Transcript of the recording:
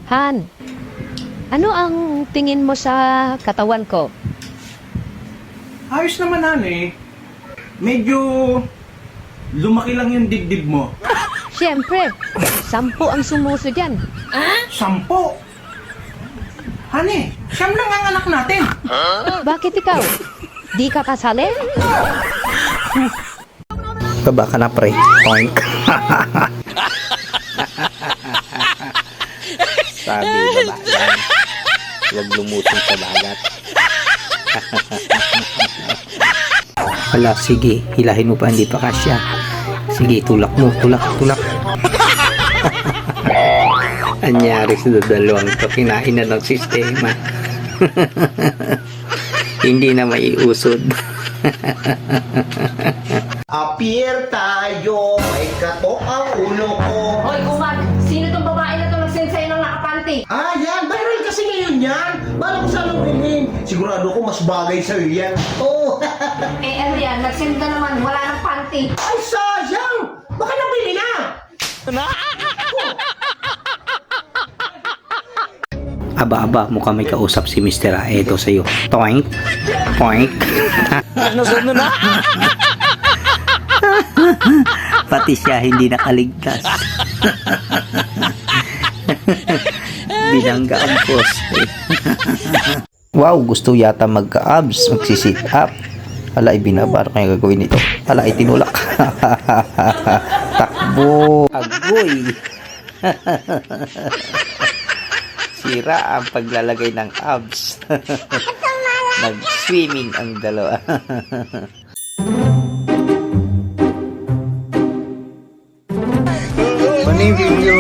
Han, ano ang tingin mo sa katawan ko? Ayos naman, Han. Medyo lumaki lang yung dibdib mo. Siyempre, 10 ang sumuso dyan. 10. Han, siyam lang ang anak natin. Bakit ikaw? Di ka kasali? Baba ka na, pre. Oink. Sabi, baba yan. Huwag lumutong sa bagat. Wala, sige. Hilahin mo pa, hindi pa kasya. Sige, tulak mo. Tulak. Anyari sa dalawang to. Kinain na ng sistema. Hindi na maiusod. Appear tayo, may katok ang ulo ko. Hoy, Kumag! Sino tong babae na to nagsend sa'yo ng nakapanty? Ah, yan, viral kasi ngayon yan. Bala ko saan bilhin. Sigurado ko mas bagay sa'yo yan. Oh, Eh, ano yan? Nagsend ka naman, wala nang panty. ay sayang. Baka nabili na. Aba, mukhang may kausap si Mr. Aedo sa'yo. Toink. Nasunod na. Pati siya hindi nakaligtas. Binangga ang poste. Wow, gusto yata magka-abs, magsisit up. Ala, ibinabar kaya gagawin ito. Ala, itinulak. Takbo. Agoy. Sira ang paglalagay ng abs. Nag-swimming ang dalawa. Ano yung video?